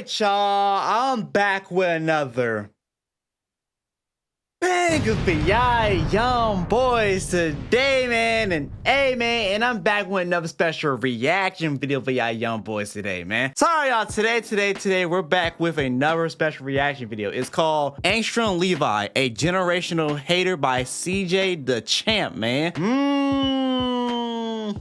right, y'all, I'm back with another bang of the young boys today, man, and I'm back with another special reaction video for y'all young boys today, man. Sorry, y'all, today, we're back with another special reaction video. It's called Angstrom Levy, a generational hater by CJ the Champ, man.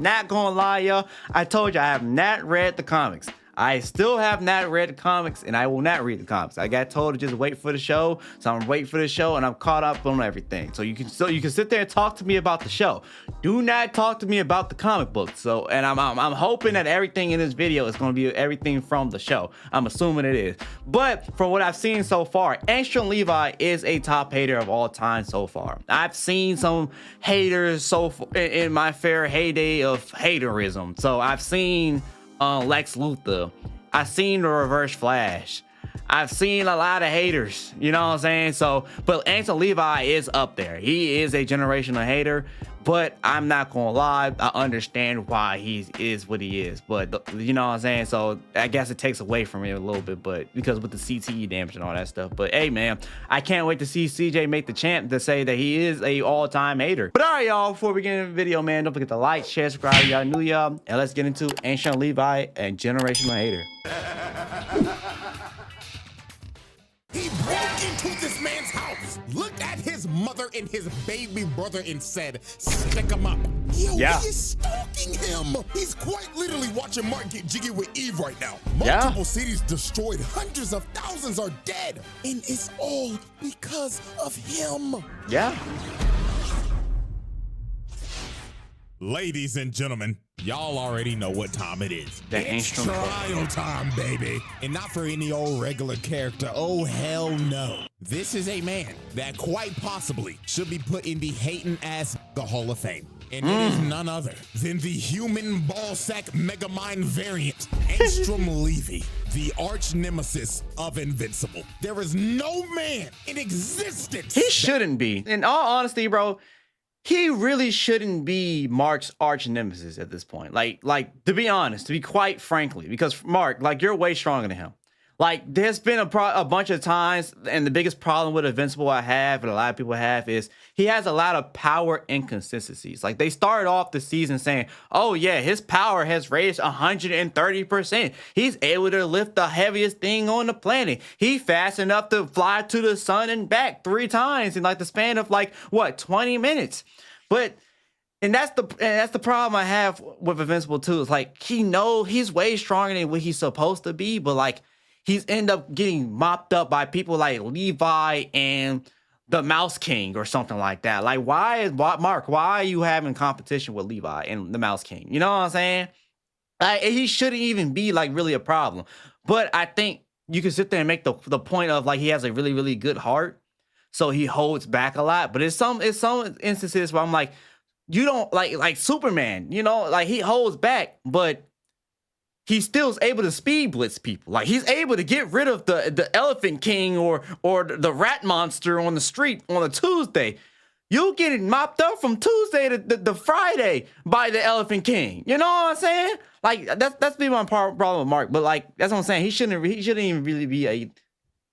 Not gonna lie, y'all, I told you I have not read the comics. I still have not read the comics, and I will not read the comics. I got told to just wait for the show, so I'm waiting for the show, and I'm caught up on everything. So you can sit there and talk to me about the show. Do not talk to me about the comic books. So, and I'm hoping that everything in this video is going to be everything from the show. I'm assuming it is. But from what I've seen so far, Angstrom Levy is a top hater of all time so far. I've seen some haters in my fair heyday of haterism. So I've seen Lex Luthor. I've seen the Reverse Flash. I've seen a lot of haters, you know what I'm saying? So, but Angstrom Levy is up there. He is a generational hater, but I'm not gonna lie, I understand why he is what he is. But you know what I'm saying? So I guess it takes away from him a little bit, but because with the CTE damage and all that stuff. But hey, man, I can't wait to see CJ make the champ to say that he is a all-time hater. But all right, y'all, before we get into the video, man, don't forget to like, share, subscribe, y'all new, y'all, and let's get into Angstrom Levy and generational hater. He broke into this man's house, looked at his mother and his baby brother and said, stick him up. Yo, he is stalking him. He's quite literally watching Mark get jiggy with Eve right now. Multiple cities destroyed, hundreds of thousands are dead. And it's all because of him. Yeah. Ladies and gentlemen, y'all already know what time it is. It's trial time, baby. And not for any old regular character. Oh, hell no. This is a man that quite possibly should be put in the hating ass the Hall of Fame. And it is none other than the human ballsack megamind variant, Angstrom Levy, the arch nemesis of Invincible. There is no man in existence. He shouldn't be. In all honesty, bro, he really shouldn't be Mark's arch nemesis at this point. Like, to be honest, to be quite frankly, because Mark, like, you're way stronger than him. Like, there's been a bunch of times, and the biggest problem with Invincible I have, and a lot of people have, is he has a lot of power inconsistencies. Like, they started off the season saying, oh yeah, his power has raised 130%. He's able to lift the heaviest thing on the planet. He's fast enough to fly to the sun and back 3 times in like the span of like, what, 20 minutes? And that's the problem I have with Invincible too. It's like, he knows he's way stronger than what he's supposed to be, but like, he's end up getting mopped up by people like Levy and the Mouse King or something like that. Like, Mark, why are you having competition with Levy and the Mouse King? You know what I'm saying? Like, he shouldn't even be like really a problem. But I think you can sit there and make the point of like, he has a really, really good heart, so he holds back a lot. But it's some instances where I'm like, you don't like Superman, you know, like he holds back, but he still is able to speed blitz people. Like, he's able to get rid of the Elephant King or the rat monster on the street on a Tuesday. You getting mopped up from Tuesday to Friday by the Elephant King. You know what I'm saying? Like, that's been my problem with Mark. But like, that's what I'm saying. He shouldn't even really be a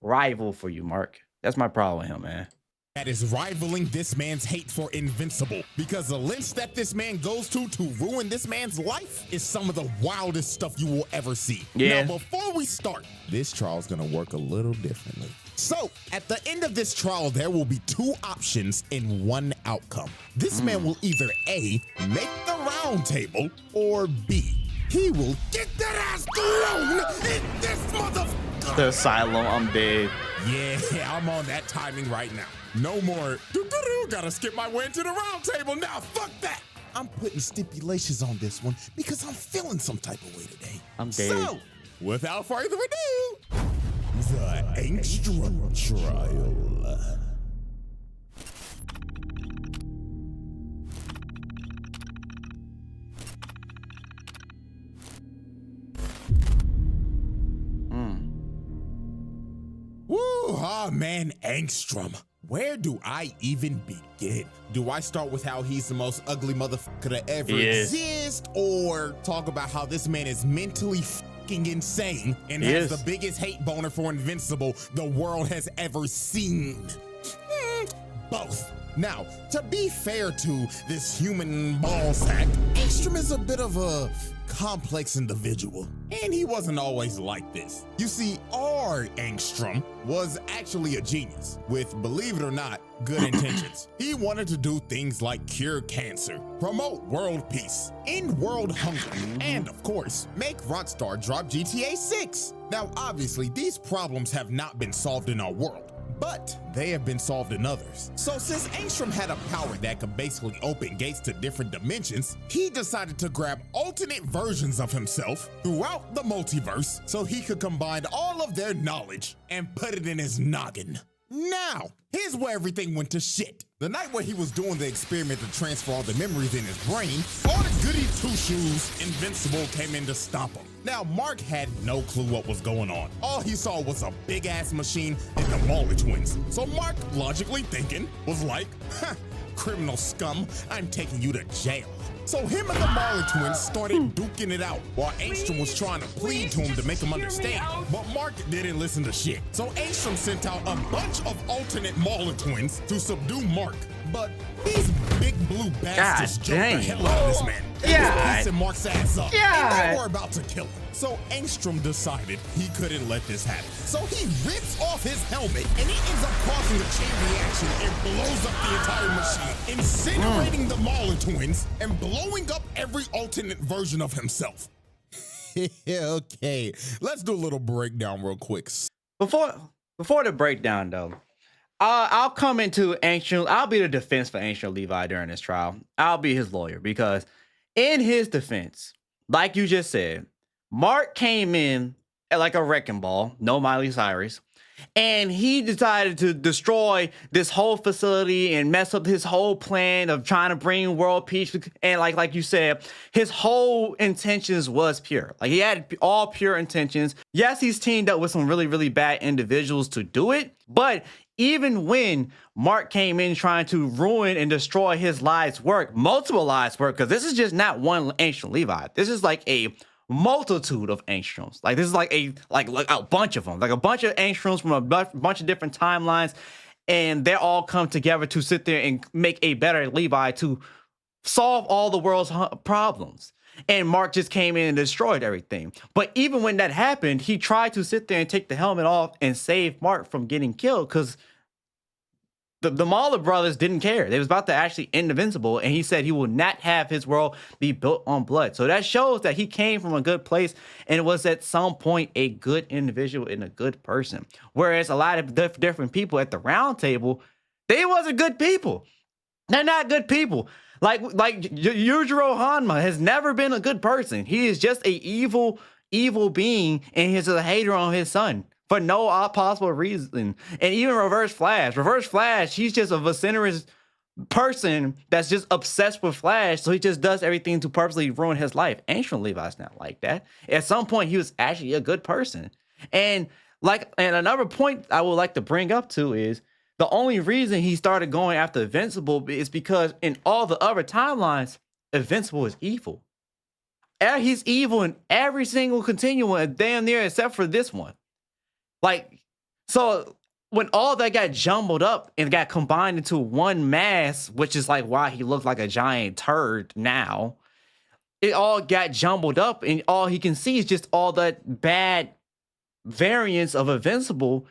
rival for you, Mark. That's my problem with him, man. That is rivaling this man's hate for Invincible, because the lengths that this man goes to ruin this man's life is some of the wildest stuff you will ever see. Yeah. Now, before we start, this trial is going to work a little differently. So, at the end of this trial, there will be 2 options and 1 outcome. This man will either A, make the round table, or B, he will get that ass thrown in this motherfucker. The asylum, I'm dead. Yeah, I'm on that timing right now. No more, gotta skip my way into the round table now, fuck that. I'm putting stipulations on this one because I'm feeling some type of way today. I'm dead. So, without further ado, the Angstrom trial. Woo, man, Angstrom. Where do I even begin? Do I start with how he's the most ugly motherfucker to ever exist, or talk about how this man is mentally fucking insane and He has is. the biggest hate boner for Invincible the world has ever seen. Both. Now, to be fair to this human ball sack, Angstrom is a bit of a complex individual, and he wasn't always like this. You see, our Angstrom was actually a genius with, believe it or not, good intentions. He wanted to do things like cure cancer, promote world peace, end world hunger, and of course, make Rockstar drop GTA 6. Now, obviously, these problems have not been solved in our world, but they have been solved in others. So since Angstrom had a power that could basically open gates to different dimensions, he decided to grab alternate versions of himself throughout the multiverse so he could combine all of their knowledge and put it in his noggin. Now, here's where everything went to shit. The night where he was doing the experiment to transfer all the memories in his brain, all the goody two-shoes Invincible came in to stop him. Now, Mark had no clue what was going on. All he saw was a big-ass machine and the Mauler twins. So Mark, logically thinking, was like, criminal scum, I'm taking you to jail. So him and the Mauler twins started duking it out while Angstrom was trying to plead to him to make him understand. But Mark didn't listen to shit. So Angstrom sent out a bunch of alternate Mauler twins to subdue Mark. But these big blue bastards jumped the hell out of this man. Yeah. Pissing Mark's ass up. Yeah. And they were about to kill him. So Angstrom decided he couldn't let this happen. So he rips off his helmet and it ends up causing a chain reaction and blows up the entire machine, incinerating the Mauler twins and blowing up every alternate version of himself. Okay, let's do a little breakdown real quick. Before the breakdown though, I'll come into Angstrom. I'll be the defense for Angstrom Levi during this trial. I'll be his lawyer because in his defense, like you just said, Mark came in like a wrecking ball, no Miley Cyrus, and he decided to destroy this whole facility and mess up his whole plan of trying to bring world peace. And like you said, his whole intentions was pure. Like he had all pure intentions. Yes, he's teamed up with some really, really bad individuals to do it, but even when Mark came in trying to ruin and destroy his life's work, multiple lives' work, because this is just not one Angstrom Levi. This is like a multitude of Angstroms. Like this is like a bunch of them, like a bunch of Angstroms from a bunch of different timelines, and they all come together to sit there and make a better Levi to solve all the world's problems. And Mark just came in and destroyed everything. But even when that happened, he tried to sit there and take the helmet off and save Mark from getting killed because the Mauler brothers didn't care. They was about to actually end Invincible, and he said he will not have his world be built on blood. So that shows that he came from a good place and was at some point a good individual and a good person. Whereas a lot of different people at the round table, they wasn't good people. They're not good people. Like Yujiro Hanma has never been a good person. He is just a evil being, and he's a hater on his son for no possible reason. And even Reverse Flash, he's just a vociferous person that's just obsessed with Flash, so he just does everything to purposely ruin his life. Angstrom Levi's not like that. At some point, he was actually a good person. And another point I would like to bring up too is the only reason he started going after Invincible is because in all the other timelines, Invincible is evil. He's evil in every single continuum, damn near except for this one. So when all that got jumbled up and got combined into one mass, which is like why he looks like a giant turd now, it all got jumbled up and all he can see is just all that bad variants of Invincible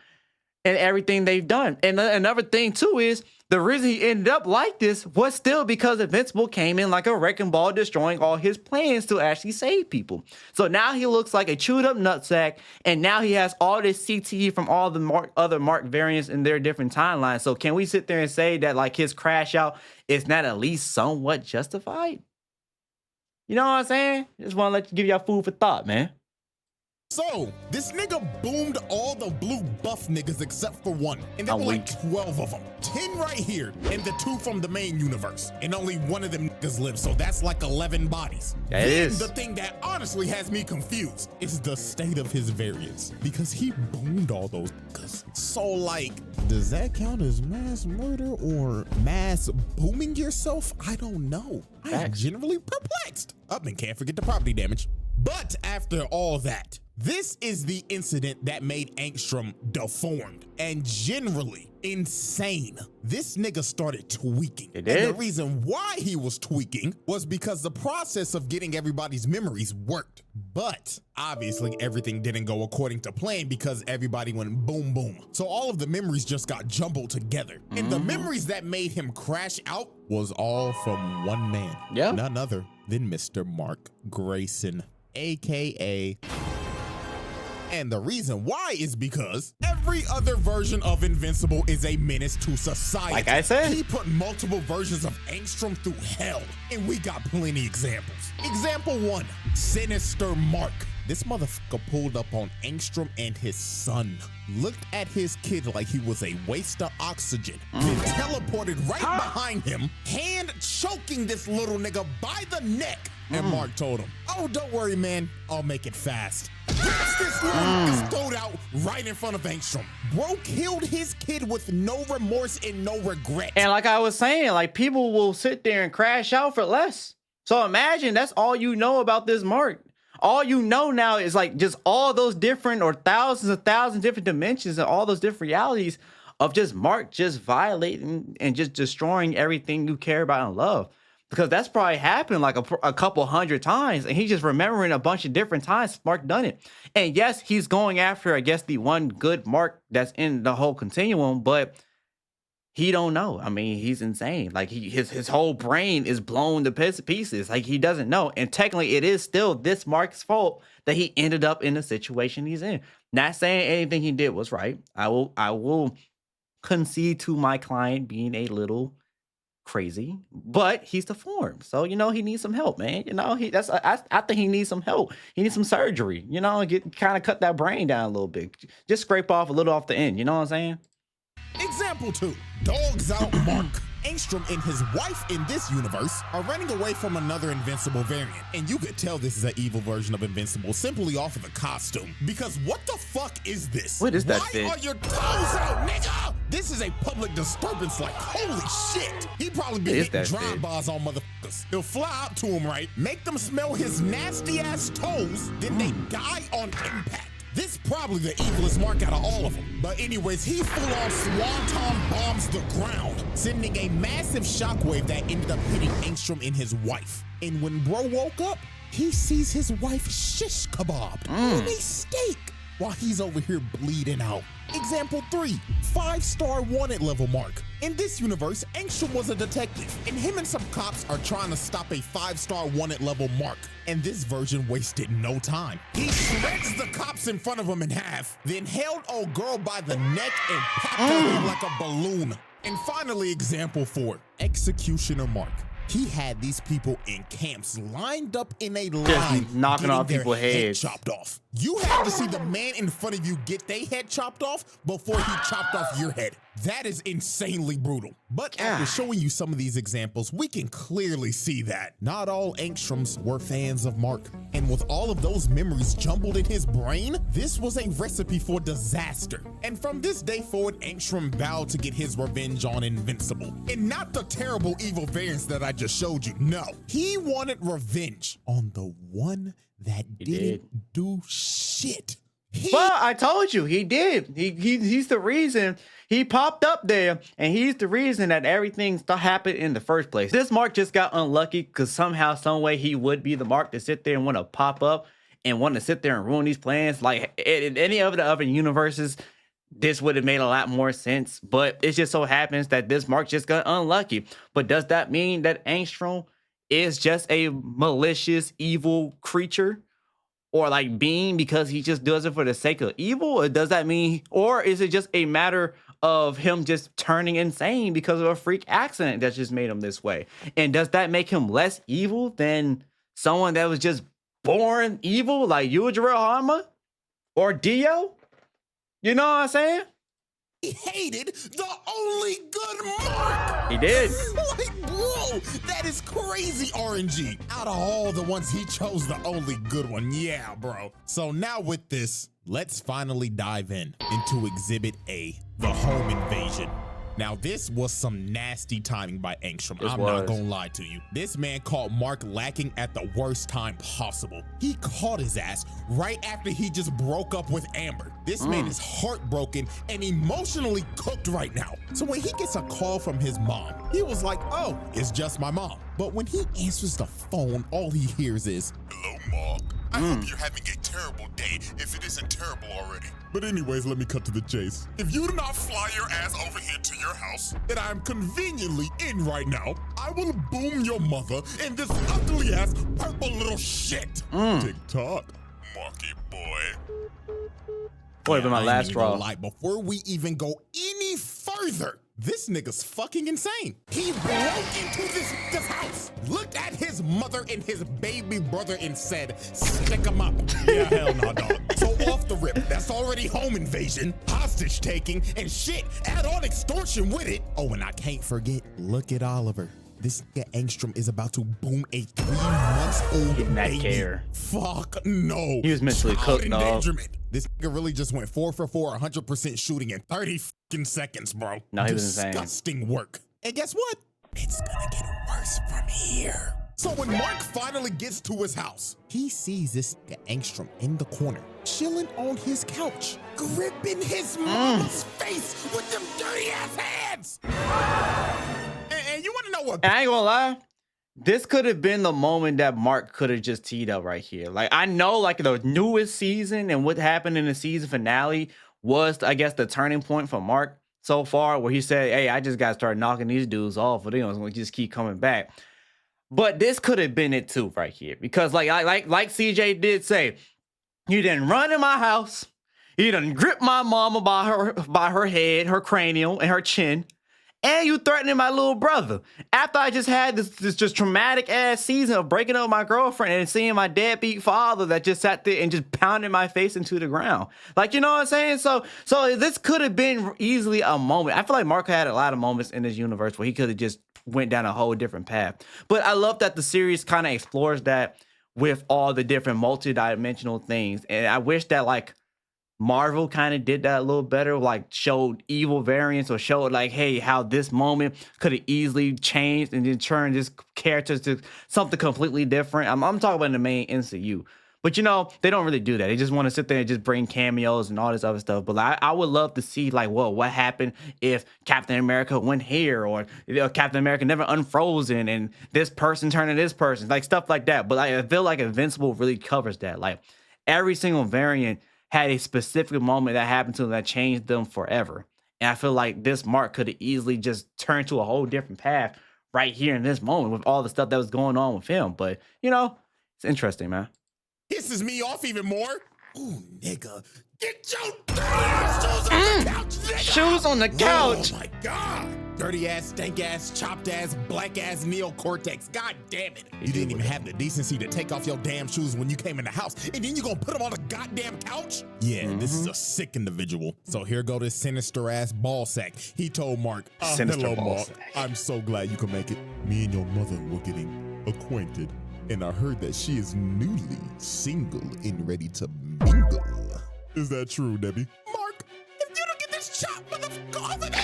and everything they've done. And another thing too is the reason he ended up like this was still because Invincible came in like a wrecking ball, destroying all his plans to actually save people. So now he looks like a chewed up nutsack, and now he has all this CTE from all the other Mark variants in their different timelines. So can we sit there and say that like his crash out is not at least somewhat justified? You know what I'm saying? Just want to give y'all food for thought, man. So, this nigga boomed all the blue buff niggas except for one. And there were like 12 of them. 10 right here, and the 2 from the main universe. And only one of them niggas lives, so that's like 11 bodies. That is. The thing that honestly has me confused is the state of his variants. Because he boomed all those niggas. So like, does that count as mass murder or mass booming yourself? I don't know. I'm generally perplexed. And can't forget the property damage. But after all that, This is the incident that made Angstrom deformed and generally insane. This nigga started tweaking. It And did. the reason why he was tweaking was because the process of getting everybody's memories worked. But obviously everything didn't go according to plan because everybody went boom, boom. So all of the memories just got jumbled together. And the memories that made him crash out was all from one man. Yeah. None other than Mr. Mark Grayson, AKA. And the reason why is because every other version of Invincible is a menace to society. Like I said. He put multiple versions of Angstrom through hell, and we got plenty examples. Example 1, Sinister Mark. This motherfucker pulled up on Angstrom and his son, looked at his kid like he was a waste of oxygen, then teleported right behind him, hand choking this little nigga by the neck. And Mark told him, "Oh, don't worry, man, I'll make it fast." Grabs this little nigga's throat out right in front of Angstrom. Bro killed his kid with no remorse and no regret. And like I was saying, like people will sit there and crash out for less. So imagine that's all you know about this Mark. All you know now is like just all those different or thousands of different dimensions and all those different realities of just Mark just violating and just destroying everything you care about and love. Because that's probably happened like a couple hundred times, and he's just remembering a bunch of different times Mark done it. And yes, he's going after, I guess, the one good Mark that's in the whole continuum, but he don't know. I mean, he's insane. Like his whole brain is blown to pieces. Like he doesn't know. And technically, it is still this Mark's fault that he ended up in the situation he's in. Not saying anything he did was right. I will concede to my client being a little crazy, but he's deformed, so he needs some help, man. I think he needs some help. He needs some surgery, kind of cut that brain down a little bit, just scrape off a little off the end, you know what I'm saying? Example 2, Dogs Out Mark. Angstrom and his wife in this universe are running away from another Invincible variant. And you could tell this is an evil version of Invincible simply off of the costume. Because what the fuck is this? What is that Why thing? are your toes out, nigga? This is a public disturbance like holy shit. He probably be hitting drive-bys on motherfuckers. He'll fly up to him, right? Make them smell his nasty ass toes, then they die on impact. This probably the evilest Mark out of all of them. But anyways, he full-on swanton bombs the ground, sending a massive shockwave that ended up hitting Angstrom and his wife. And when bro woke up, he sees his wife shish kebabbed in a steak while he's over here bleeding out. Example 3, 5-star wanted level Mark. In this universe, Angstrom was a detective, and him and some cops are trying to stop a 5-star wanted level Mark. And this version wasted no time. He shreds the cops in front of him in half, then held old girl by the neck and popped her head like a balloon. And finally, example 4, Executioner Mark. He had these people in camps lined up in a line, just knocking off people's heads, chopped off. You had to see the man in front of you get their head chopped off before he chopped off your head. That is insanely brutal. But after showing you some of these examples, we can clearly see that not all Angstroms were fans of Mark. And with all of those memories jumbled in his brain, this was a recipe for disaster. And from this day forward, Angstrom vowed to get his revenge on Invincible. And not the terrible evil variants that I just showed you. No, he wanted revenge on the one that didn't do shit. Well, I told you he did. He's the reason he popped up there, and he's the reason that everything happened in the first place. This Mark just got unlucky because somehow, some way, he would be the Mark to sit there and want to pop up and want to sit there and ruin these plans. Like in any of the other universes, this would have made a lot more sense. But it just so happens that this Mark just got unlucky. But does that mean that Angstrom is just a malicious, evil creature? Or like being because he just does it for the sake of evil? Or does that mean, or is it just a matter of him just turning insane because of a freak accident that just made him this way? And does that make him less evil than someone that was just born evil like Yujiro Hama or Dio? You know what I'm saying? He hated the only good Mark. He did. Like, bro, that is crazy RNG. Out of all the ones, he chose the only good one. Yeah, bro. So now with this, let's finally dive into Exhibit A, the home invasion. Now, this was some nasty timing by Angstrom. This I'm not gonna lie to you. This man caught Mark lacking at the worst time possible. He caught his ass right after he just broke up with Amber. This man is heartbroken and emotionally cooked right now. So when he gets a call from his mom, he was like, oh, it's just my mom. But when he answers the phone, all he hears is, hello, Mark. I hope you're having a terrible day if it isn't terrible already. But anyways, let me cut to the chase. If you do not fly your ass over here to your house that I am conveniently in right now, I will boom your mother in this ugly ass purple little shit. Tick-tock, Marky boy. Boy, but my last straw. Before we even go any further, this nigga's fucking insane. He broke into this house, looked at his mother and his baby brother and said, stick him up. Yeah, hell no, dog. So off the rip, that's already home invasion, hostage taking, and shit, add on extortion with it. Oh, and I can't forget, look at Oliver. This nigga Angstrom is about to boom a 3-month-old baby. Care. Fuck no. He was mentally cooked, dog. This nigga really just went 4 for 4, 100% shooting in 30 fucking seconds, bro. No, he was insane. Disgusting work. And guess what? It's gonna get worse from here. So when Mark finally gets to his house, he sees this nigga Angstrom in the corner, chilling on his couch, gripping his mama's face with them dirty ass hands. And you wanna know what? I ain't gonna lie. This could have been the moment that Mark could have just teed up right here. Like, I know, like, the newest season and what happened in the season finale was, I guess, the turning point for Mark so far, where he said, hey, I just got to start knocking these dudes off, or they don't just keep coming back. But this could have been it too right here, because like CJ did say, you didn't run in my house, you done grip my mama by her head, her cranial, and her chin. And you threatening my little brother. After I just had this just traumatic ass season of breaking up with my girlfriend and seeing my deadbeat father that just sat there and just pounded my face into the ground. Like, you know what I'm saying? So this could have been easily a moment. I feel like Mark had a lot of moments in this universe where he could have just went down a whole different path. But I love that the series kind of explores that with all the different multi-dimensional things. And I wish that, like, Marvel kind of did that a little better, like showed evil variants or showed like, hey, how this moment could have easily changed and then turned this character to something completely different. I'm talking about in the main MCU. But, you know, they don't really do that. They just want to sit there and just bring cameos and all this other stuff. But I would love to see, like, well, what happened if Captain America went here, or Captain America never unfrozen and this person turned into this person, like stuff like that. But I feel like Invincible really covers that. Like, every single variant had a specific moment that happened to them that changed them forever. And I feel like this Mark could have easily just turned to a whole different path right here in this moment with all the stuff that was going on with him. But, you know, it's interesting, man. Pisses me off even more. Ooh, nigga, get your dirty ass shoes on the couch, nigga. Shoes on the couch. Oh my God. Dirty ass, stank ass, chopped ass, black ass neocortex. God damn it. You didn't even have the decency to take off your damn shoes when you came in the house, and then you gonna put them on the goddamn couch? Yeah, this is a sick individual. So here go this sinister ass ball sack. He told Mark, hello, Mark. I'm so glad you can make it. Me and your mother were getting acquainted, and I heard that she is newly single and ready to mingle. Is that true, Debbie? Mark, if you don't get this chop, motherfucker, over there!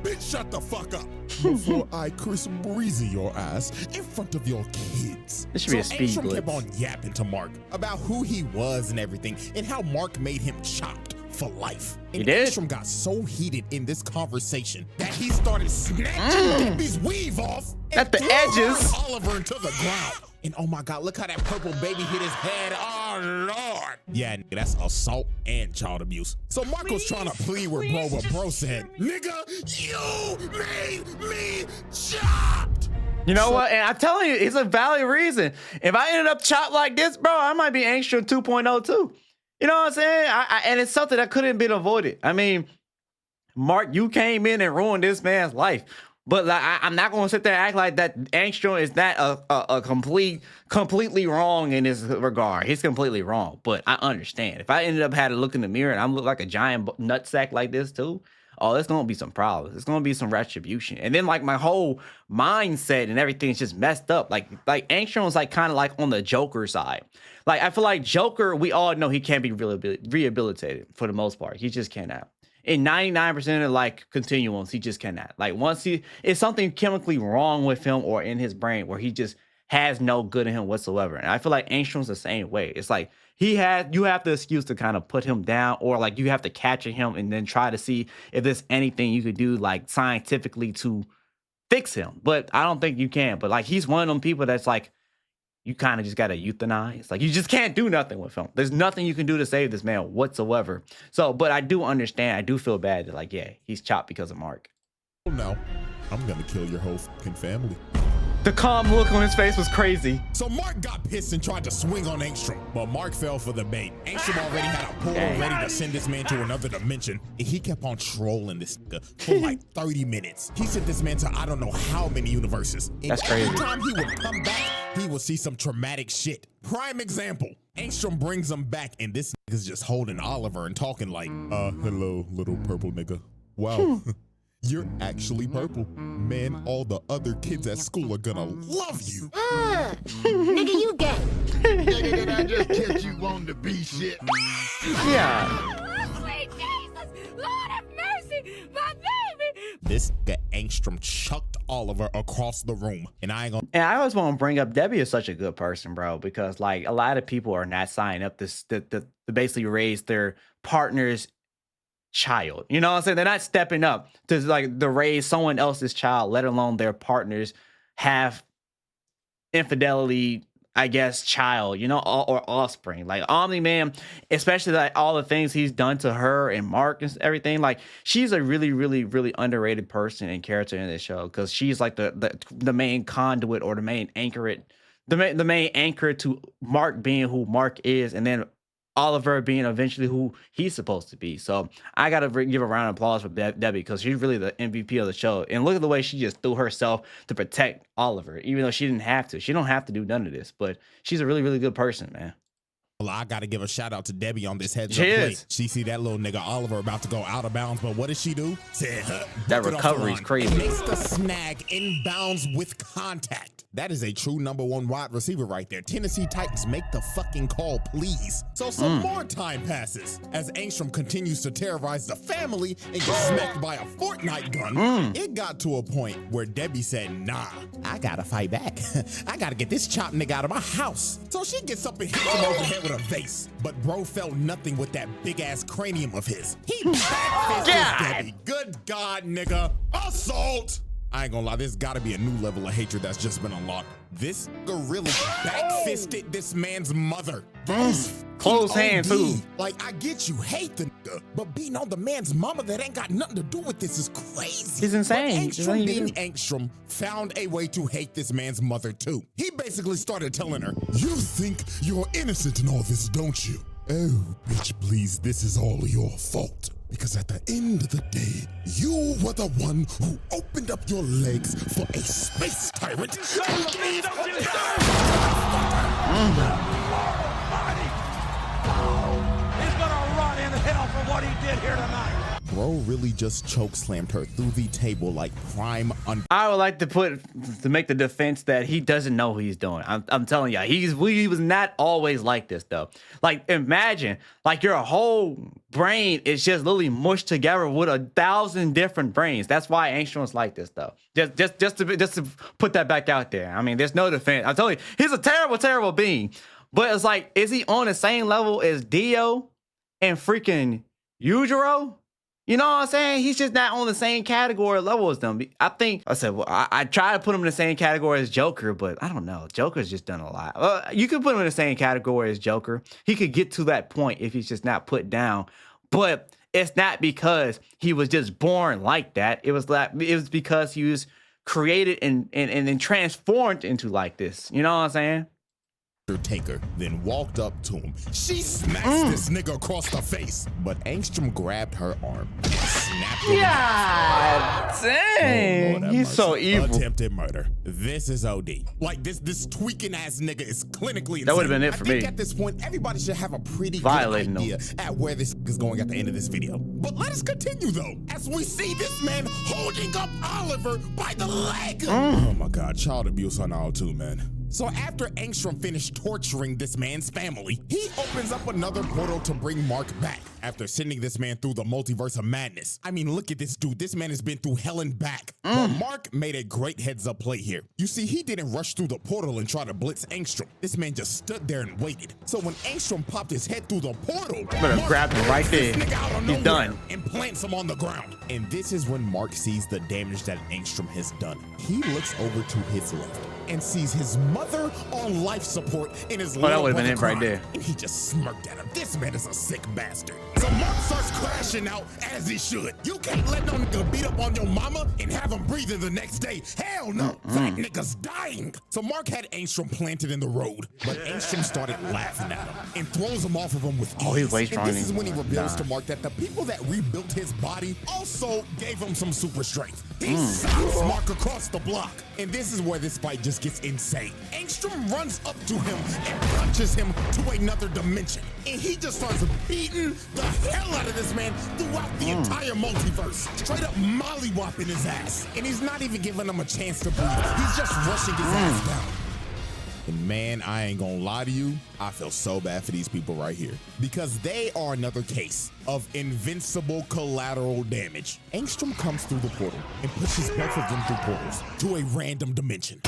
Bitch, shut the fuck up before I Chris Breezy your ass in front of your kids. This should be a speed Angstrom blitz. kept on yapping to Mark about who he was and everything, and how Mark made him chopped for life. And He did? Angstrom got so heated in this conversation that he started snatching Debbie's weave off At the threw edges. Oliver into the ground. And oh my God, look how that purple baby hit his head. Oh Lord. Yeah, nigga, that's assault and child abuse. So Mark was trying to plead with bro, but bro said, nigga, you made me chopped. You know what? And I'm telling you, it's a valid reason. If I ended up chopped like this, bro, I might be Angstrom 2.0 too. You know what I'm saying? And it's something that couldn't have been avoided. I mean, Mark, you came in and ruined this man's life. But like, I'm not going to sit there and act like that Angstrom is not a completely wrong in this regard. He's completely wrong. But I understand. If I ended up had to look in the mirror and I'm look like a giant nutsack like this too, oh, there's going to be some problems. It's going to be some retribution. And then like my whole mindset and everything is just messed up. Like Angstrom is like kind of like on the Joker side. Like I feel like Joker, we all know he can't be rehabilitated for the most part. He just cannot. in 99% of like continuums, he just cannot. Like once it's something chemically wrong with him or in his brain where he just has no good in him whatsoever. And I feel like Angstrom's the same way. It's like you have the excuse to kind of put him down, or like you have to capture him and then try to see if there's anything you could do like scientifically to fix him. But I don't think you can. But like he's one of them people that's like, you kind of just got to euthanize. Like you just can't do nothing with him. There's nothing you can do to save this man whatsoever. So, but I do understand. I do feel bad that like, yeah, he's chopped because of Mark. No, I'm going to kill your whole fucking family. The calm look on his face was crazy. So Mark got pissed and tried to swing on Angstrom, but Mark fell for the bait. Angstrom already had a portal ready to send this man to another dimension, and he kept on trolling this nigga for like 30 minutes. He sent this man to I don't know how many universes. And that's crazy. Every time he would come back, he would see some traumatic shit. Prime example, Angstrom brings him back, and this nigga's just holding Oliver and talking like, hello, little purple nigga. Wow. You're actually purple. Man, all the other kids at school are gonna love you. Nigga, you gay. Nigga, did I just catch you on the B shit? Yeah. Sweet Jesus, Lord have mercy, my baby. This guy Angstrom chucked Oliver across the room, and I ain't gonna. And I always want to bring up Debbie is such a good person, bro, because like a lot of people are not signing up to basically raise their partner's child. You know what I'm saying? They're not stepping up to like to raise someone else's child, let alone their partners have infidelity, I guess, child, you know, or offspring. Like Omni-Man, especially like all the things he's done to her and Mark and everything. Like she's a really, really, really underrated person and character in this show because she's like the main conduit or the main anchor, the main anchor to Mark being who Mark is, and then Oliver being eventually who he's supposed to be. So I got to give a round of applause for Debbie because she's really the MVP of the show. And look at the way she just threw herself to protect Oliver, even though she didn't have to. She don't have to do none of this, but she's a really, really good person, man. Well, I got to give a shout out to Debbie on this heads up play. She see that little nigga Oliver about to go out of bounds, but what does she do? Said, that recovery is crazy. Makes the snag inbounds with contact. That is a true #1 wide receiver right there. Tennessee Titans, make the fucking call, please. So some more time passes as Angstrom continues to terrorize the family and gets smacked by a Fortnite gun. It got to a point where Debbie said, nah, I gotta fight back. I gotta get this chopped nigga out of my house. So she gets up and hits him over the head with a vase. But bro felt nothing with that big ass cranium of his. He backfisted Debbie. Good God, nigga. Assault! I ain't gonna lie, there's gotta be a new level of hatred that's just been unlocked. This gorilla backfisted this man's mother. Close hand too. Like, I get you hate the nigga, but beating on the man's mama that ain't got nothing to do with this is crazy. He's insane. But Angstrom being Angstrom found a way to hate this man's mother too. He basically started telling her, you think you're innocent in all this, don't you? Oh, bitch, please, this is all your fault. Because at the end of the day, you were the one who opened up your legs for a space tyrant. He's gonna rot in hell for what he did here tonight. Bro really just chokeslammed her through the table like prime. I would like to make the defense that he doesn't know what he's doing. I'm telling you, he was not always like this though. Like imagine, like your whole brain is just literally mushed together with 1,000 different brains. That's why Angstrom's like this though. Just to put that back out there. I mean, there's no defense. I tell you, he's a terrible, terrible being. But it's like, is he on the same level as Dio and freaking Yujiro? You know what I'm saying? He's just not on the same category level as them. I try to put him in the same category as Joker, but I don't know. Joker's just done a lot. You could put him in the same category as Joker. He could get to that point if he's just not put down. But it's not because he was just born like that. It was because he was created and transformed into like this. You know what I'm saying? Taker then walked up to him. She smacks this nigga across the face, but Angstrom grabbed her arm and snapped it. Yeah, dang, Oh, he's so evil. Attempted murder. This is OD. Like this tweaking ass nigga is clinically insane. That would have been it for I think me. At this point, everybody should have a pretty Violating good idea at where this is going at the end of this video. But let us continue though, as we see this man holding up Oliver by the leg. Oh my God, child abuse on all too, man. So after Angstrom finished torturing this man's family, he opens up another portal to bring Mark back after sending this man through the multiverse of madness. I mean, look at this dude. This man has been through hell and back. But Mark made a great heads-up play here. You see, he didn't rush through the portal and try to blitz Angstrom. This man just stood there and waited. So when Angstrom popped his head through the portal, Mark grabbed him right there. He's done. And plants him on the ground. And this is when Mark sees the damage that Angstrom has done. He looks over to his left and sees his mother on life support in his little that would have been it brother right there. And he just smirked at him. This man is a sick bastard. So Mark starts crashing out as he should. You can't let no nigga beat up on your mama and have him breathing the next day. Hell no. That nigga's dying. So Mark had Angstrom planted in the road, but Angstrom started laughing at him and throws him off of him with ease. He's way stronger. And this is when he reveals to Mark that the people that rebuilt his body also gave him some super strength. He stops Mark across the block. And this is where this fight just gets insane. Angstrom runs up to him and punches him to another dimension. And he just starts beating the hell out of this man throughout the entire multiverse. Straight up mollywopping his ass. And he's not even giving him a chance to breathe. He's just rushing his ass down. And man, I ain't gonna lie to you, I feel so bad for these people right here because they are another case of invincible collateral damage. Angstrom comes through the portal and pushes both of them through portals to a random dimension.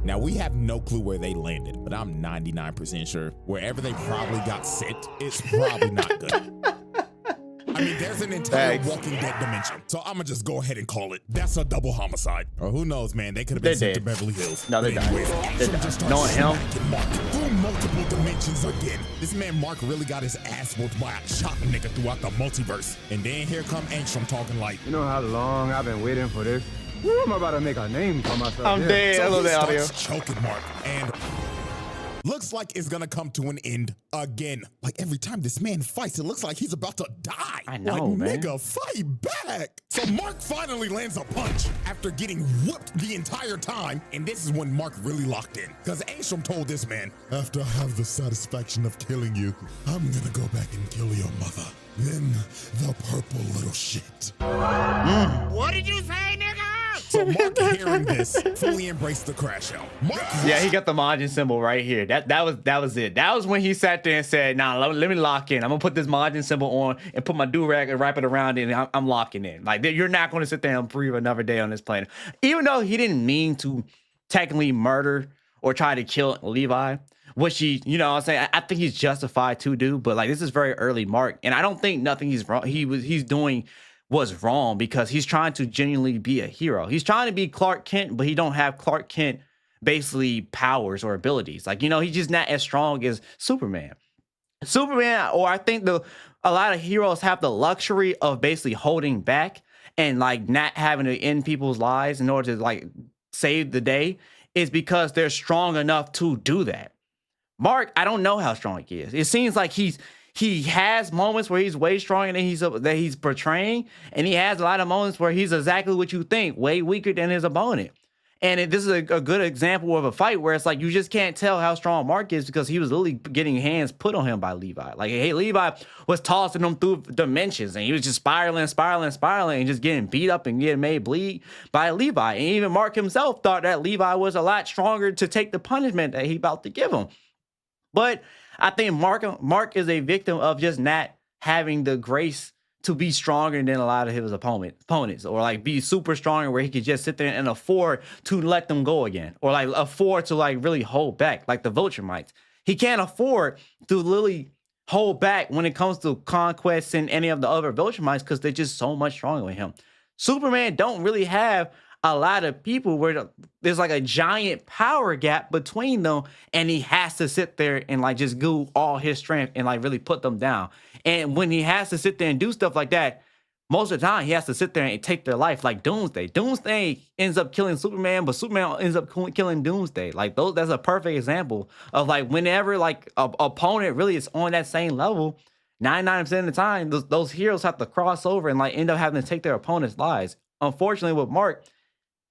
Now, we have no clue where they landed, but I'm 99% sure wherever they probably got sent, it's probably not good. I mean, there's an entire Walking Dead dimension, so I'm gonna just go ahead and call it. That's a double homicide. Or who knows, man, they could have been sent to Beverly Hills. No, they died. Knowing him. Mark through multiple dimensions again. This man Mark really got his ass whooped by a shot nigga throughout the multiverse. And then here come Angstrom talking like, you know how long I've been waiting for this? Woo, I'm about to make a name for myself. I'm dead. So I love he that audio. starts choking Mark, and looks like it's gonna come to an end again. Like every time this man fights, it looks like he's about to die. I know, like, man. Nigga, fight back. So Mark finally lands a punch after getting whooped the entire time. And this is when Mark really locked in. Because Angstrom told this man, after I have the satisfaction of killing you, I'm gonna go back and kill your mother. Then the purple little shit. What did you say, nigga? So Mark, hearing this, fully embraced the crash out. Mark, Yeah, he got the margin symbol right here. That was it. That was when he sat there and said, "Nah, let me lock in. I'm gonna put this margin symbol on and put my do-rag and wrap it around it, and I'm locking in. Like, you're not going to sit there and breathe another day on this planet." Even though he didn't mean to technically murder or try to kill Levi, which he, you know what I'm saying, I think he's justified to do, but like, this is very early Mark, and I don't think nothing he's doing was wrong, because he's trying to genuinely be a hero. He's trying to be Clark Kent, but he don't have Clark Kent basically powers or abilities. Like, you know, he's just not as strong as Superman. Or I think a lot of heroes have the luxury of basically holding back and like not having to end people's lives in order to like save the day, is because they're strong enough to do that. Mark, I don't know how strong he is. It seems like he has moments where he's way stronger than he's portraying, and he has a lot of moments where he's exactly what you think, way weaker than his opponent. And this is a good example of a fight where it's like you just can't tell how strong Mark is, because he was literally getting hands put on him by Levi. Like, hey, Levi was tossing him through dimensions, and he was just spiraling, and just getting beat up and getting made bleed by Levi. And even Mark himself thought that Levi was a lot stronger to take the punishment that he about to give him. But I think Mark is a victim of just not having the grace to be stronger than a lot of his opponents, or like be super strong where he could just sit there and afford to let them go again, or like afford to like really hold back, like the Vulture might. He can't afford to literally hold back when it comes to Conquest and any of the other Vulture mites, because they're just so much stronger than him. Superman don't really have a lot of people where there's like a giant power gap between them, and he has to sit there and like just go all his strength and like really put them down. And when he has to sit there and do stuff like that, most of the time he has to sit there and take their life, like Doomsday. Doomsday ends up killing Superman, but Superman ends up killing Doomsday. Like, that's a perfect example of like whenever like a opponent really is on that same level, 99% of the time those heroes have to cross over and like end up having to take their opponent's lives. Unfortunately with Mark,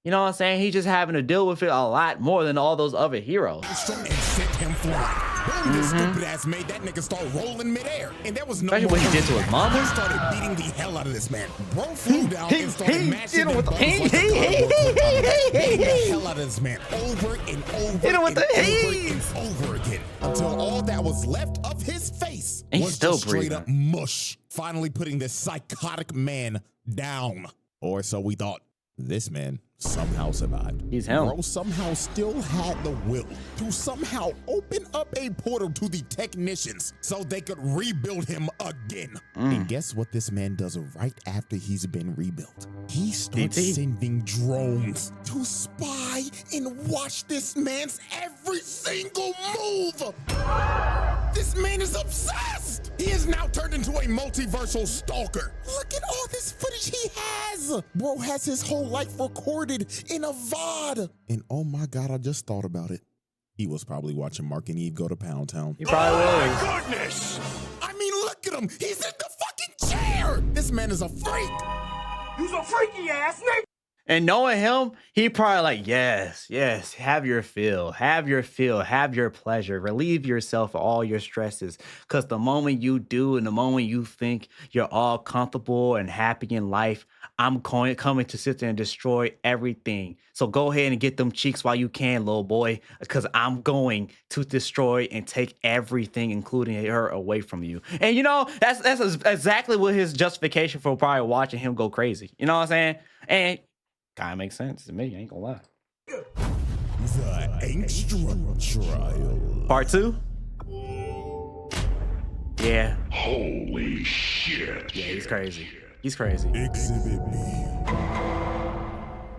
you know what I'm saying, he's just having to deal with it a lot more than all those other heroes. And sent him flying. boom, this stupid ass made that nigga start rolling midair. And there was no Especially what he did to his mother. He started beating the hell out of this man. Bro flew down and started mashing hit him them with the bones like a cardboard. Beating the hell out of this man over and over Hit him with and the over and over again. Until all that was left of his face And he's was still just straight breathing. up mush. Finally putting this psychotic man down. Or so we thought. This man somehow survived. He's him. Bro somehow still had the will to somehow open up a portal to the technicians so they could rebuild him again. And guess what this man does right after he's been rebuilt? He starts DT. sending drones to spy and watch this man's every single move. This man is obsessed. He is now turned into a multiversal stalker. Look at all this footage he has. Bro has his whole life recorded in a VOD. And oh my God, I just thought about it. He was probably watching Mark and Eve go to Pound Town. He probably was. Goodness. I mean, look at him. He's in the fucking chair. This man is a freak. You's a freaky ass nigga. And knowing him, he probably like, yes, have your fill, have your pleasure, relieve yourself of all your stresses. Because the moment you do and the moment you think you're all comfortable and happy in life, I'm coming to sit there and destroy everything. So go ahead and get them cheeks while you can, little boy, because I'm going to destroy and take everything, including her, away from you. And you know, that's exactly what his justification for probably watching him go crazy. You know what I'm saying? And kind of makes sense to me, I ain't gonna lie. The Angstrom trial. Part 2? Yeah. Holy shit. Yeah, he's crazy. He's crazy. Exhibit B.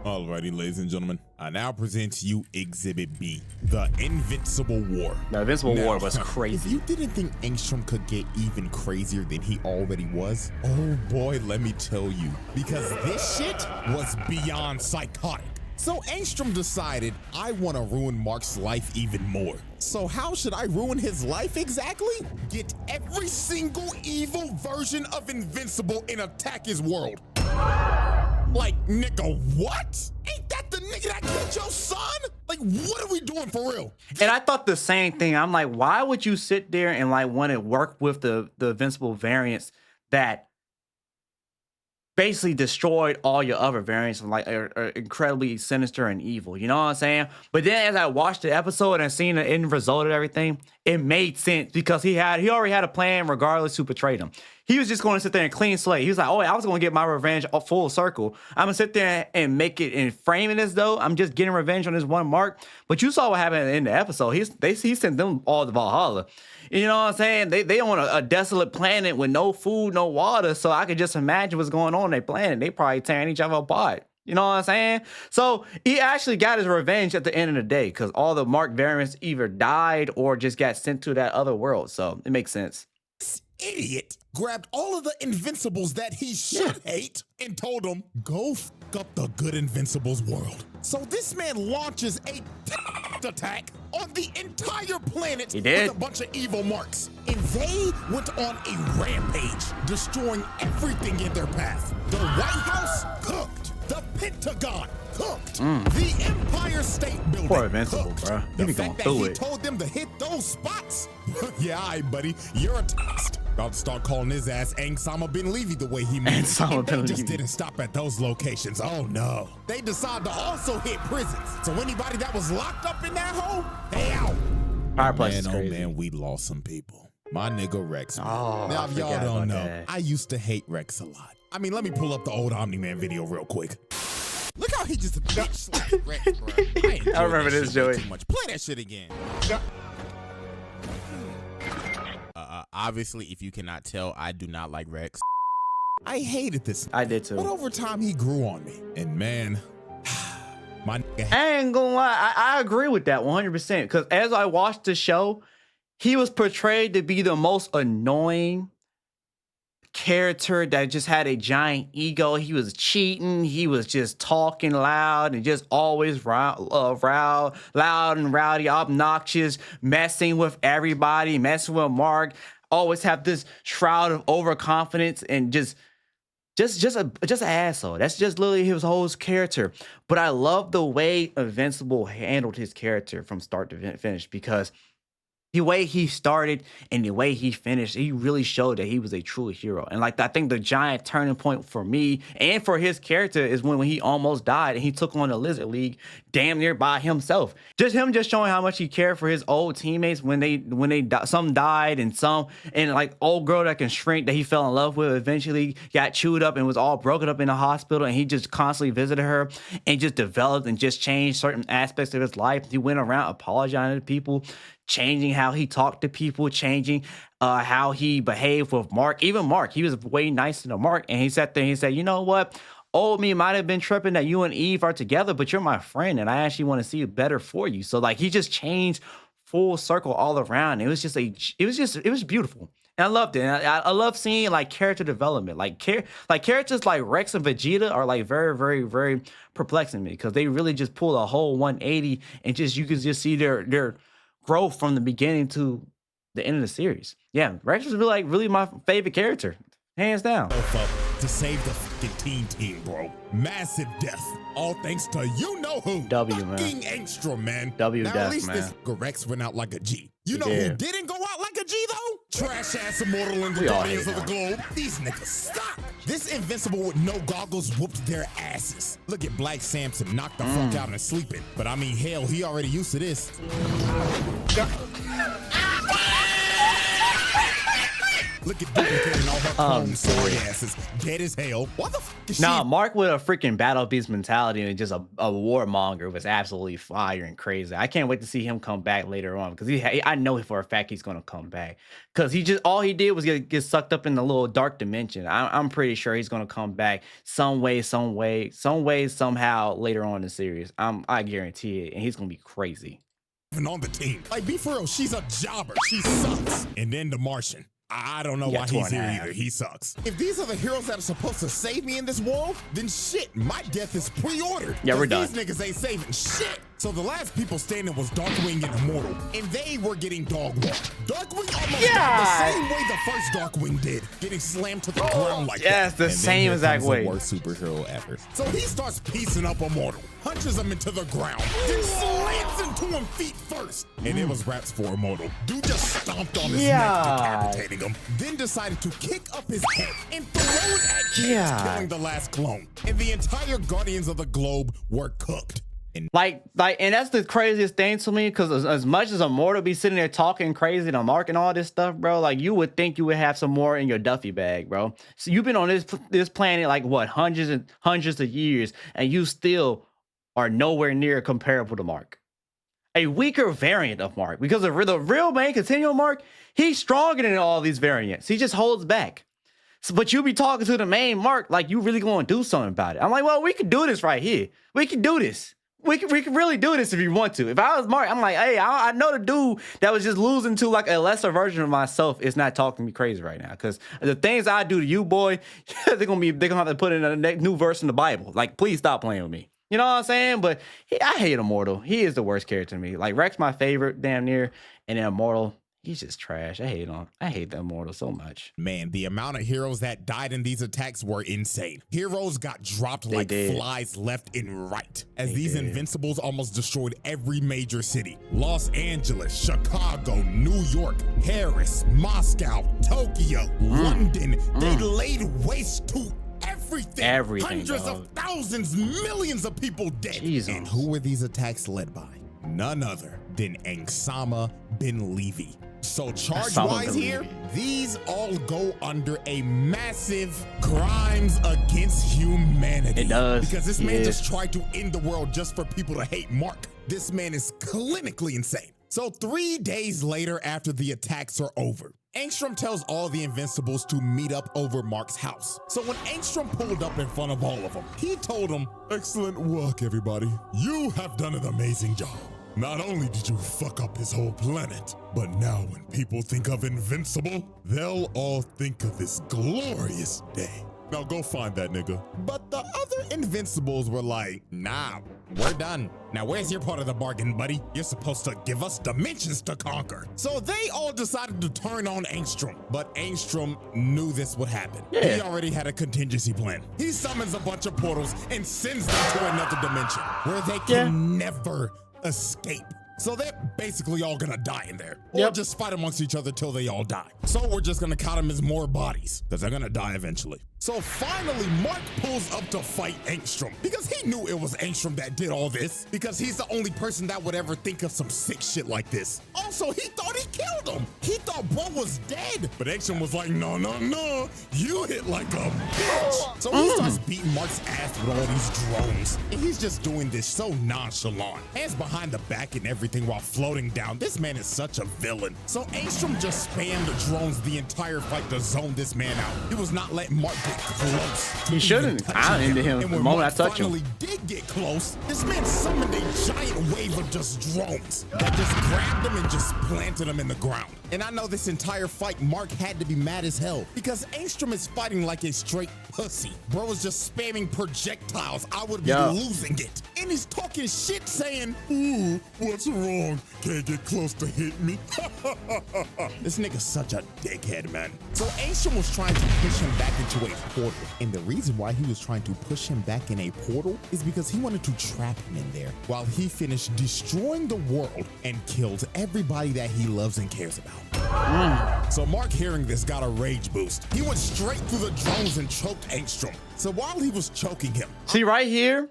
Alrighty, ladies and gentlemen, I now present to you Exhibit B, the Invincible War. The Invincible Now, War was If crazy. you didn't think Angstrom could get even crazier than he already was, oh boy, let me tell you, because this shit was beyond psychotic. So Angstrom decided, I want to ruin Mark's life even more. So how should I ruin his life exactly? Get every single evil version of Invincible and attack his world. Like, nigga, what? Ain't that the nigga that killed your son? Like, what are we doing for real? And I thought the same thing. I'm like, why would you sit there and like want to work with the Invincible variants that basically destroyed all your other variants and like are incredibly sinister and evil, you know what I'm saying? But then as I watched the episode and seen the end result of everything, it made sense because he already had a plan regardless who betrayed him. He was just going to sit there and clean slate. He was like, oh, I was going to get my revenge a full circle. I'm going to sit there and make it and frame it as though I'm just getting revenge on this one Mark. But you saw what happened in the episode. He sent them all to Valhalla. You know what I'm saying? They on a desolate planet with no food, no water. So I could just imagine what's going on their planet. They probably tearing each other apart. You know what I'm saying? So he actually got his revenge at the end of the day because all the Mark variants either died or just got sent to that other world. So it makes sense. This idiot grabbed all of the Invincibles that he should hate and told them, go f up the good Invincibles world. So this man launches a attack on the entire planet He did. with a bunch of evil marks. And they went on a rampage, destroying everything in their path. The White House cooked. The Pentagon cooked. The Empire State Building Poor Invincible, cooked. bro. He The be fact going that through he it. told them to hit those spots. Yeah, all right, buddy. You're a toast. About to start calling his ass Angstrom bin Levy the way he moved. Angstrom And they bin just Levy. didn't stop at those locations. Oh no. They decided to also hit prisons. So anybody that was locked up in that hole, they out. Fireplace Man, is oh crazy. man, we lost some people. My nigga Rex. Oh, now, I if y'all forgot don't about know, that. I used to hate Rex a lot. I mean, let me pull up the old Omni-Man video real quick. Look how he just bitch slapped Rex, bro. I remember this, way Joey. too much. Play that shit again. Obviously, if you cannot tell, I do not like Rex. I hated this. I did But too. over time, he grew on me. And man, my nigga I ain't gonna lie. I agree with that 100%. Because as I watched the show, he was portrayed to be the most annoying character that just had a giant ego. He was cheating. He was just talking loud and just always loud and rowdy, obnoxious, messing with everybody, messing with Mark. Always have this shroud of overconfidence and just an asshole. That's just literally his whole character. But I love the way Invincible handled his character from start to finish because the way he started and the way he finished, he really showed that he was a true hero. And like I think the giant turning point for me and for his character is when he almost died and he took on the Lizard League damn near by himself. Just him just showing how much he cared for his old teammates when some died and like old girl that can shrink that he fell in love with eventually got chewed up and was all broken up in the hospital, and he just constantly visited her and just developed and just changed certain aspects of his life. He went around apologizing to people, changing how he talked to people, changing how he behaved with Mark. Even Mark, he was way nicer to Mark. And he sat there and he said, you know what? Old me might have been tripping that you and Eve are together, but you're my friend and I actually want to see better for you. So like he just changed full circle all around. It was beautiful. And I loved it. And I love seeing like character development. Like characters like Rex and Vegeta are like very, very, very perplexing me because they really just pull a whole 180 and you can just see their growth from the beginning to the end of the series. Yeah, Rex was really my favorite character, hands down. To save the fucking team, bro. Massive death. All thanks to you know who. W, man. Fucking Angstrom, man. W now, death, at least man. this Rex went out like a G. You know did. who didn't go out like a G, though? Trash ass immortal in the We all Guardians hate of the Globe. These niggas, stop. This Invincible with no goggles whooped their asses. Look at Black Samson knocked the fuck out and sleeping. But I mean, hell, he already used to this. Look at duplicating all her clones, sorry asses. Dead as hell. What the fuck is she? Nah, Mark with a freaking battle beast mentality and just a warmonger was absolutely fire and crazy. I can't wait to see him come back later on because I know for a fact he's gonna come back because all he did was get sucked up in the little dark dimension. I'm pretty sure he's gonna come back some way, somehow later on in the series. I guarantee it, and he's gonna be crazy. Even on the team, like be for real, she's a jobber. She sucks. And then the Martian. I don't know why he's here either. He sucks. If these are the heroes that are supposed to save me in this world, then shit, my death is pre-ordered. Yeah, we're done. These niggas ain't saving shit. So the last people standing was Darkwing and Immortal, and they were getting dog walked. Darkwing almost died the same way the first Darkwing did, getting slammed to the ground like that. Yes, the same exact way. The worst superhero ever. So he starts piecing up Immortal, punches him into the ground, then slams into him feet first. And it was raps for Immortal. Dude just stomped on his neck, decapitating him, then decided to kick up his head and throw it at Kate, killing the last clone. And the entire Guardians of the Globe were cooked. And that's the craziest thing to me because as much as Immortal be sitting there talking crazy to Mark and all this stuff, bro, like you would think you would have some more in your Duffy bag, bro. So you've been on this planet like what, hundreds of years, and you still are nowhere near comparable to Mark. A weaker variant of Mark because the real main continual Mark, he's stronger than all these variants. He just holds back. So, but you be talking to the main Mark like you really going to do something about it. I'm like, well, we can do this right here. We can do this. We can really do this if you want to. If I was Mark, I'm like, hey, I know the dude that was just losing to like a lesser version of myself is not talking to me crazy right now. Because the things I do to you, boy, they're gonna have to put in a new verse in the Bible. Like, please stop playing with me. You know what I'm saying? But I hate Immortal. He is the worst character to me. Like Rex, my favorite, damn near, and then Immortal. He's just trash. I hate him. I hate the Immortal so much. Man, the amount of heroes that died in these attacks were insane. Heroes got dropped like flies left and right, as these Invincibles almost destroyed every major city. Los Angeles, Chicago, New York, Paris, Moscow, Tokyo, London. They laid waste to everything. Hundreds of thousands, millions of people dead. Jesus. And who were these attacks led by? None other than Angstrom bin Levy. So charge-wise here, these all go under a massive crimes against humanity. It does. Because this man just tried to end the world just for people to hate Mark. This man is clinically insane. So 3 days later after the attacks are over, Angstrom tells all the Invincibles to meet up over Mark's house. So when Angstrom pulled up in front of all of them, he told them, "Excellent work, everybody. You have done an amazing job. Not only did you fuck up his whole planet, but now when people think of Invincible, they'll all think of this glorious day. Now go find that nigga." But the other Invincibles were like, "Nah, we're done. Now where's your part of the bargain, buddy? You're supposed to give us dimensions to conquer." So they all decided to turn on Angstrom, but Angstrom knew this would happen. He already had a contingency plan. He summons a bunch of portals and sends them to another dimension where they can never escape. So they're basically all gonna die in there. Or just fight amongst each other till they all die. So we're just gonna count them as more bodies, because they're gonna die eventually. So finally, Mark pulls up to fight Angstrom, because he knew it was Angstrom that did all this, because he's the only person that would ever think of some sick shit like this. Also, he thought he killed him. He thought bro was dead. But Angstrom was like, no, you hit like a bitch. So he starts beating Mark's ass with all these drones. And he's just doing this so nonchalant. Hands behind the back and everything while floating down. This man is such a villain. So Angstrom just spammed the drones the entire fight to zone this man out. He was not letting Mark get close. He shouldn't. I into him the moment I touch him. Finally did get close. This man summoned a giant wave of just drones that just grabbed him and just planted him in the ground. And I know this entire fight, Mark had to be mad as hell because Angstrom is fighting like a straight pussy. Bro was just spamming projectiles. I would be losing it. And he's talking shit saying, ooh, what's wrong? Can't get close to hit me. This nigga's such a dickhead, man. So Angstrom was trying to push him back into a portal. And the reason why he was trying to push him back in a portal is because he wanted to trap him in there while he finished destroying the world and killed everybody that he loves and cares about. So Mark, hearing this, got a rage boost. He went straight through the drones and choked Angstrom. So while he was choking him, see right here,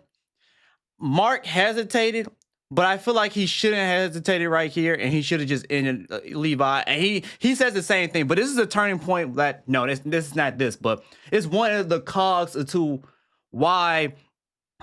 Mark hesitated, but I feel like he shouldn't have hesitated right here, and he should have just ended Levi. And he says the same thing, but this is a turning point that no, this is not this, but it's one of the cogs to why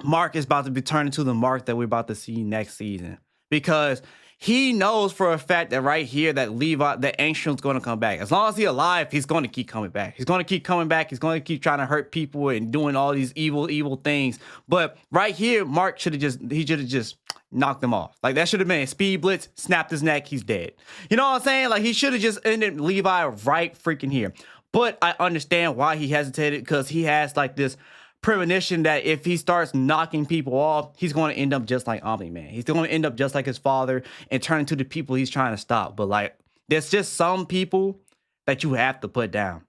Mark is about to be turned into the Mark that we're about to see next season, because he knows for a fact that right here that Angstrom's going to come back. As long as he's alive, he's going to keep coming back. He's going to keep coming back. He's going to keep trying to hurt people and doing all these evil things. But right here, Mark should have just knocked him off. Like that should have been a speed blitz, snapped his neck, he's dead. You know what I'm saying? Like he should have just ended Levi right freaking here. But I understand why he hesitated, because he has like this premonition that if he starts knocking people off, he's going to end up just like Omni-Man. He's going to end up just like his father and turn into the people he's trying to stop. But like, there's just some people that you have to put down.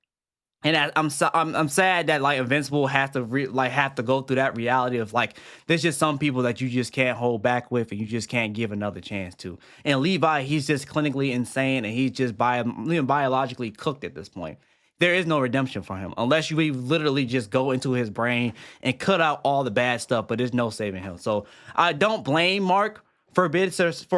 And I'm sad that like Invincible has to have to go through that reality of like, there's just some people that you just can't hold back with and you just can't give another chance to. And Levi, he's just clinically insane and he's just biologically cooked at this point. There is no redemption for him unless you literally just go into his brain and cut out all the bad stuff, but there's no saving him. So I don't blame Mark for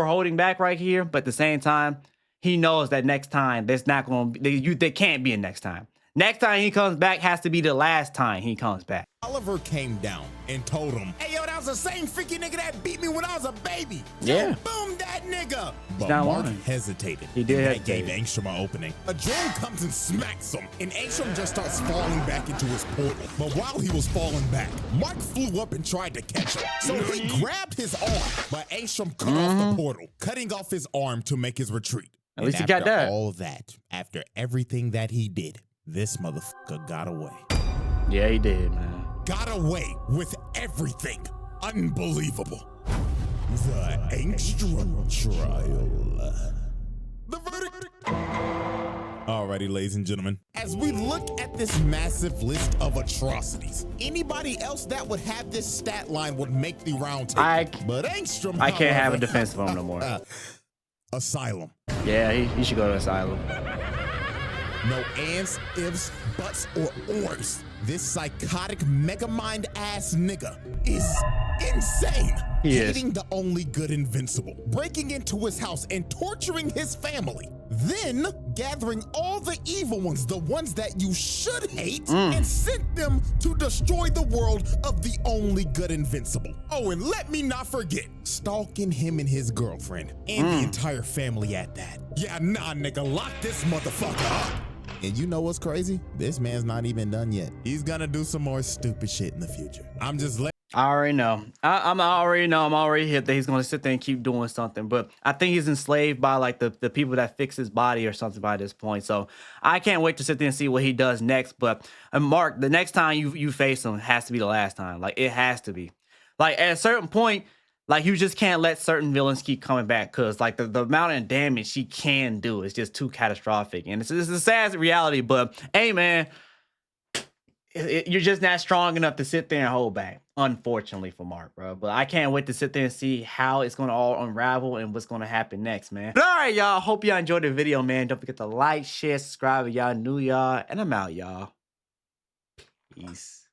holding back right here, but at the same time, he knows that next time there's not going to be, there can't be a next time. Next time he comes back has to be the last time he comes back. Oliver came down and told him, hey, yo, that was the same freaking nigga that beat me when I was a baby. Yeah. Yo, boom, that nigga. But not Mark lying. hesitated. He did That gave Angstrom an opening. A drone comes and smacks him, and Angstrom just starts falling back into his portal. But while he was falling back, Mark flew up and tried to catch him. So he grabbed his arm, but Angstrom cut off the portal, cutting off his arm to make his retreat. At least he got that. All that, after everything that he did, this motherfucker got away. Yeah, he did, man. Got away with everything. Unbelievable. The Angstrom trial. The verdict. Alrighty, ladies and gentlemen. As we look at this massive list of atrocities, anybody else that would have this stat line would make the round table. But Angstrom, I can't have a defense of him no more. Asylum. Yeah, he should go to asylum. No ands, ifs, buts, or ors. This psychotic megamind ass nigga is insane. He Hating is. the only good Invincible, breaking into his house and torturing his family, then gathering all the evil ones, the ones that you should hate, and sent them to destroy the world of the only good Invincible. Oh, and let me not forget, stalking him and his girlfriend, and the entire family at that. Yeah, nah, nigga, lock this motherfucker up. And you know what's crazy? This man's not even done yet. He's gonna do some more stupid shit in the future. I'm just letting. I already know. I'm already hit that he's going to sit there and keep doing something. But I think he's enslaved by like the people that fix his body or something by this point. So I can't wait to sit there and see what he does next. But Mark, the next time you face him has to be the last time. Like it has to be. Like at a certain point, like you just can't let certain villains keep coming back because like the amount of damage he can do is just too catastrophic. And it's a sad reality. But hey, man. you're just not strong enough to sit there and hold back, unfortunately for Mark, bro. But I can't wait to sit there and see how it's going to all unravel and what's going to happen next, man. But all right, y'all. Hope y'all enjoyed the video, man. Don't forget to like, share, subscribe if y'all new, y'all. And I'm out, y'all. Peace.